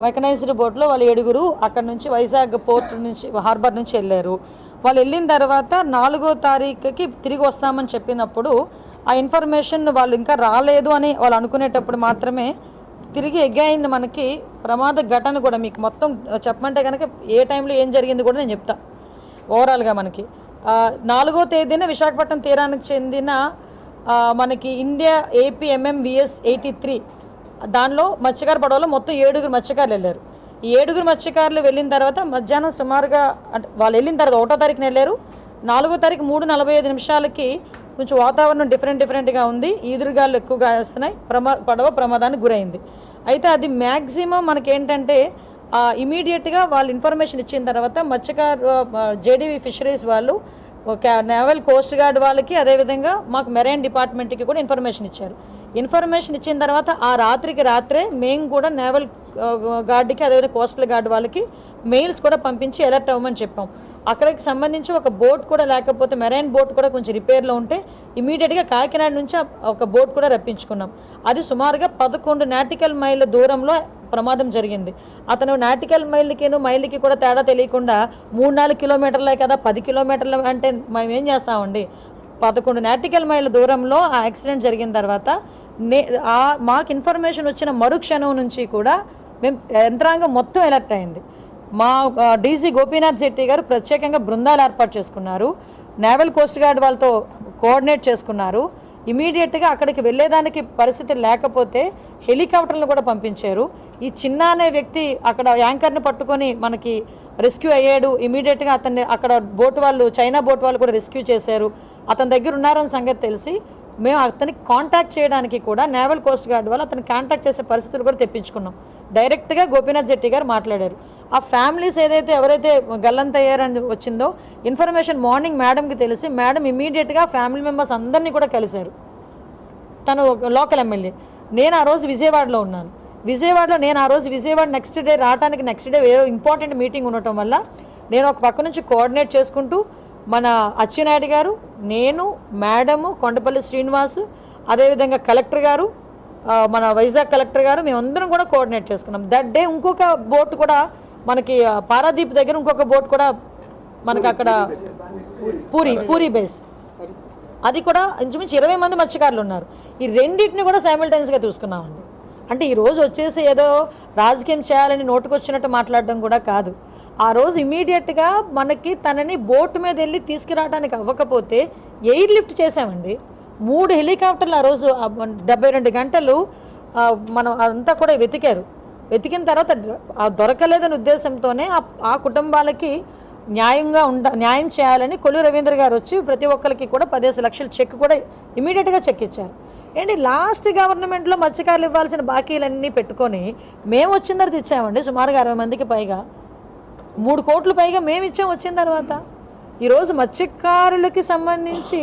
Mechanised బోట్లో వాళ్ళు 7 అక్కడ నుంచి వైజాగ్ పోర్ట్ నుంచి హార్బర్ నుంచి వెళ్ళారు. వాళ్ళు వెళ్ళిన తర్వాత 4వ తారీఖుకి తిరిగి వస్తామని చెప్పినప్పుడు ఆ ఇన్ఫర్మేషన్ వాళ్ళు ఇంకా రాలేదు అని వాళ్ళు అనుకునేటప్పుడు మాత్రమే తిరిగి అగైన్ మనకి ప్రమాద ఘటన కూడా మీకు మొత్తం చెప్పమంటే కనుక ఏ టైంలో ఏం జరిగింది కూడా నేను చెప్తా. ఓవరాల్గా మనకి 4వ తేదీన విశాఖపట్నం తీరానికి చెందిన మనకి ఇండియా APMMVS 83 దానిలో మత్స్యకార పడవలో మొత్తం 7 మత్స్యకారులు వెళ్ళారు. ఈ 7 మత్స్యకారులు వెళ్ళిన తర్వాత మధ్యాహ్నం సుమారుగా అంటే వాళ్ళు వెళ్ళిన తర్వాత 1వ తారీఖున వెళ్ళారు. 4వ తారీఖు 3:45 కొంచెం వాతావరణం డిఫరెంట్గా ఉంది. ఈదురుగాలు ఎక్కువగా వేస్తున్నాయి. పడవ ప్రమాదానికి గురైంది. అయితే అది మ్యాక్సిమం మనకేంటంటే ఇమీడియట్గా వాళ్ళు ఇన్ఫర్మేషన్ ఇచ్చిన తర్వాత మత్స్యకారు JDV ఫిషరీస్ వాళ్ళు నేవల్ కోస్ట్ గార్డ్ వాళ్ళకి అదేవిధంగా మాకు మెరైన్ డిపార్ట్మెంట్కి కూడా ఇన్ఫర్మేషన్ ఇచ్చారు. ఇన్ఫర్మేషన్ ఇచ్చిన తర్వాత ఆ రాత్రే మేము కూడా నేవల్ గార్డ్కి అదేవిధంగా కోస్టల్ గార్డ్ వాళ్ళకి మెయిల్స్ కూడా పంపించి అలర్ట్ అవ్వమని చెప్పాం. అక్కడికి సంబంధించి ఒక బోట్ కూడా లేకపోతే మెరైన్ బోట్ కూడా కొంచెం రిపేర్లో ఉంటే ఇమీడియట్గా కాకినాడ నుంచి ఒక బోట్ కూడా రప్పించుకున్నాం. అది సుమారుగా 11 నాటికల్ మైళ్ళ దూరంలో ప్రమాదం జరిగింది. అతను నాటికల్ మైళ్ళకి కూడా తేడా తెలియకుండా 3-4 కిలోమీటర్లే కదా 10 కిలోమీటర్లు అంటే మేము ఏం చేస్తామండి. 11 నాటికల్ మైళ్ళ దూరంలో ఆ యాక్సిడెంట్ జరిగిన తర్వాత మాకు ఇన్ఫర్మేషన్ వచ్చిన మరుక్షణం నుంచి కూడా మేము యంత్రాంగం మొత్తం ఎలర్ట్ అయింది. మా DC గోపీనాథ్ శెట్టి గారు ప్రత్యేకంగా బృందాలు ఏర్పాటు చేసుకున్నారు. నేవల్ కోస్ట్ గార్డ్ వాళ్ళతో కోఆర్డినేట్ చేసుకున్నారు. ఇమీడియట్గా అక్కడికి వెళ్ళేదానికి పరిస్థితి లేకపోతే హెలికాప్టర్లు కూడా పంపించారు. ఈ చిన్న అనే వ్యక్తి అక్కడ యాంకర్ని పట్టుకొని మనకి రెస్క్యూ అయ్యాడు. ఇమీడియట్గా అతన్ని అక్కడ చైనా బోట్ వాళ్ళు కూడా రెస్క్యూ చేశారు. అతని దగ్గర ఉన్నారని సంగతి తెలిసి మేము అతనికి కాంటాక్ట్ చేయడానికి కూడా నేవల్ కోస్ట్ గార్డ్ వాళ్ళు అతను కాంటాక్ట్ చేసే పరిస్థితులు కూడా తెప్పించుకున్నాం. డైరెక్ట్గా గోపీనాథ్ శెట్టి గారు మాట్లాడారు. ఆ ఫ్యామిలీస్ ఎవరైతే గల్లంతయ్యారని వచ్చిందో ఇన్ఫర్మేషన్ మార్నింగ్ మేడంకి తెలిసి మేడం ఇమీడియట్గా ఫ్యామిలీ మెంబర్స్ అందరినీ కూడా కలిశారు. తను లోకల్ ఎమ్మెల్యే. నేను ఆ రోజు విజయవాడలో ఉన్నాను. విజయవాడ నెక్స్ట్ డే వేరే ఇంపార్టెంట్ మీటింగ్ ఉండటం వల్ల నేను ఒక పక్క నుంచి కోఆర్డినేట్ చేసుకుంటూ మన అచ్చెన్నాయుడు గారు, నేను, మేడము, కొండపల్లి శ్రీనివాస్, అదేవిధంగా కలెక్టర్ గారు, మన వైజాగ్ కలెక్టర్ గారు మేమందరం కూడా కోఆర్డినేట్ చేసుకున్నాం. దట్ డే ఇంకొక బోట్ కూడా మనకి పారాదీప్ దగ్గర ఇంకొక బోట్ కూడా మనకి అక్కడ పూరి బేస్ అది కూడా ఇంచుమించు 20 మంది మత్స్యకారులు ఉన్నారు. ఈ రెండింటిని కూడా సైమల్టైన్స్గా చూసుకున్నామండి. అంటే ఈరోజు వచ్చేసి ఏదో రాజకీయం చేయాలని నోటుకొచ్చినట్టు మాట్లాడడం కూడా కాదు. ఆ రోజు ఇమీడియట్గా మనకి తనని బోట్ మీద వెళ్ళి తీసుకురావడానికి అవ్వకపోతే ఎయిర్ లిఫ్ట్ చేసామండి. 3 హెలికాప్టర్లు ఆ రోజు 72 గంటలు మనం అంతా కూడా వెతికారు. వెతికిన తర్వాత దొరకలేదని ఉద్దేశంతోనే ఆ కుటుంబాలకి న్యాయం చేయాలని కొల్లు రవీంద్ర గారు వచ్చి ప్రతి ఒక్కరికి కూడా 15 లక్షల చెక్ కూడా ఇమీడియట్గా చెక్ ఇచ్చారు. ఏంటి లాస్ట్ గవర్నమెంట్లో మత్స్యకారులు ఇవ్వాల్సిన బాకీలన్నీ పెట్టుకొని మేము వచ్చిన తర్వాత ఇచ్చామండి. సుమారుగా 60 మందికి పైగా 3 కోట్ల పైగా మేము ఇచ్చాం. వచ్చిన తర్వాత ఈరోజు మత్స్యకారులకి సంబంధించి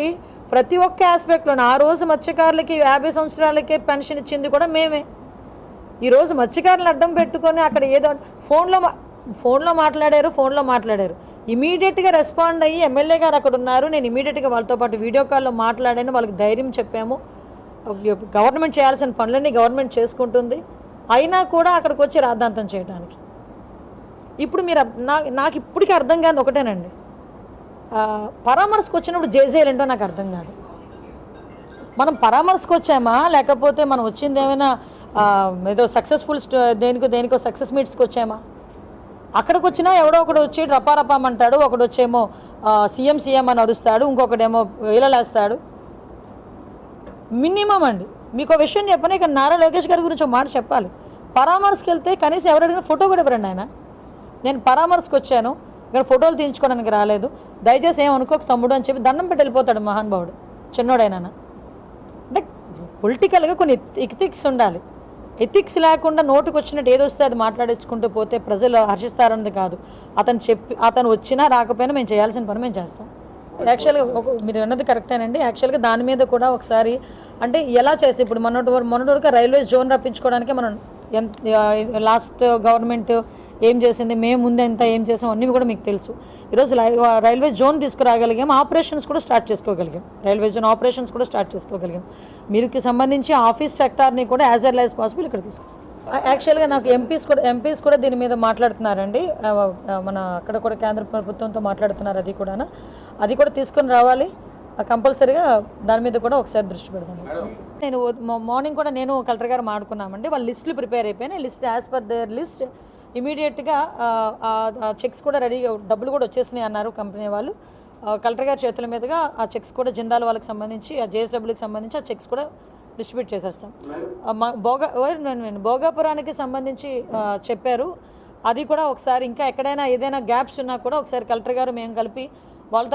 ప్రతి ఒక్క ఆస్పెక్ట్లో ఆ రోజు మత్స్యకారులకి 50 సంవత్సరాలకే పెన్షన్ ఇచ్చింది కూడా మేమే. ఈరోజు మత్స్యకారులను అడ్డం పెట్టుకొని అక్కడ ఏదో ఫోన్లో మాట్లాడారు. ఇమీడియట్గా రెస్పాండ్ అయ్యి ఎమ్మెల్యే గారు అక్కడ ఉన్నారు. నేను ఇమీడియట్గా వాళ్ళతో పాటు వీడియో కాల్లో మాట్లాడాను. వాళ్ళకి ధైర్యం చెప్పాము. గవర్నమెంట్ చేయాల్సిన పనులన్నీ గవర్నమెంట్ చేసుకుంటుంది. అయినా కూడా అక్కడికి వచ్చి రాద్ధాంతం చేయడానికి ఇప్పుడు మీరు నాకు ఇప్పటికీ అర్థం కాదు ఒకటేనండి. పరామర్శకు వచ్చినప్పుడు జేజేలేంటో నాకు అర్థం కాదు. మనం పరామర్శకు వచ్చామా లేకపోతే మనం వచ్చింది ఏమైనా ఏదో సక్సెస్ఫుల్ దేనికో సక్సెస్ మీట్స్కి వచ్చామా? అక్కడికి వచ్చినా ఎవడో ఒకడు వచ్చి రపారపామంటాడు. ఒకడు వచ్చేమో సీఎం అని అరుస్తాడు, ఇంకొకడేమో వేలలేస్తాడు. మినిమం అండి మీకు ఒక విషయం చెప్పని ఇక నారా లోకేష్ గారి గురించి ఒక మాట చెప్పాలి. పరామర్శకు వెళ్తే కనీసం ఎవరైనా ఫోటో కూడా ఇవ్వరండి. ఆయన నేను పరామర్శకు వచ్చాను, ఇక్కడ ఫోటోలు తీయించుకోవడానికి రాలేదు, దయచేసి ఏమనుకోక తమ్ముడు అని చెప్పి దండం పెట్టి వెళ్ళిపోతాడు మహానుభావుడు. చిన్నోడైనా అంటే పొలిటికల్గా కొన్ని ఎథిక్స్ ఉండాలి. ఎథిక్స్ లేకుండా నోటుకు వచ్చినట్టు ఏదొస్తే అది మాట్లాడేసుకుంటూ పోతే ప్రజలు హర్షిస్తారన్నది కాదు. అతను వచ్చినా రాకపోయినా మేము చేయాల్సిన పని మేము చేస్తాం. యాక్చువల్గా మీరు అన్నది కరెక్టేనండి. యాక్చువల్గా దాని మీద కూడా ఒకసారి అంటే ఎలా చేస్తే ఇప్పుడు మొన్నటి వరకు రైల్వే జోన్ రప్పించుకోవడానికి మనం లాస్ట్ గవర్నమెంట్ ఏం చేసింది, మేము ముందు ఎంత ఏం చేసాం అన్నీ కూడా మీకు తెలుసు. ఈరోజు రైల్వే జోన్ తీసుకురాగలిగాం. ఆపరేషన్స్ కూడా స్టార్ట్ చేసుకోగలిగాం. రైల్వే జోన్ ఆపరేషన్స్ కూడా స్టార్ట్ చేసుకోగలిగాం. మీకు సంబంధించి ఆఫీస్ సెక్టార్ని కూడా యాజ్ ఎర్లీ యాజ్ పాసిబుల్ ఇక్కడ తీసుకొస్తాం. యాక్చువల్గా నాకు ఎంపీస్ కూడా దీని మీద మాట్లాడుతున్నారండి. మన అక్కడ కూడా కేంద్ర ప్రభుత్వంతో మాట్లాడుతున్నారు. అది కూడా తీసుకొని రావాలి. కంపల్సరీగా దాని మీద కూడా ఒకసారి దృష్టి పెడదాం. నేను మార్నింగ్ కూడా నేను కలెక్టర్ గారు మాట్లాడుకున్నామండి. వాళ్ళ లిస్టులు ప్రిపేర్ అయిపోయినాయి. List as per their list ఇమీడియట్గా చెక్స్ కూడా రెడీగా, డబ్బులు కూడా వచ్చేసినాయి అన్నారు కంపెనీ వాళ్ళు. కలెక్టర్ గారి చేతుల మీదుగా ఆ చెక్స్ కూడా జిందాల్ వాళ్ళకి సంబంధించి, ఆ జేఎస్డబ్ల్యూకి సంబంధించి ఆ చెక్స్ కూడా డిస్ట్రిబ్యూట్ చేసేస్తాం. భోగాపురానికి సంబంధించి చెప్పారు. అది కూడా ఒకసారి ఇంకా ఎక్కడైనా ఏదైనా గ్యాప్స్ ఉన్నా కూడా ఒకసారి కలెక్టర్ గారు మేము కలిపి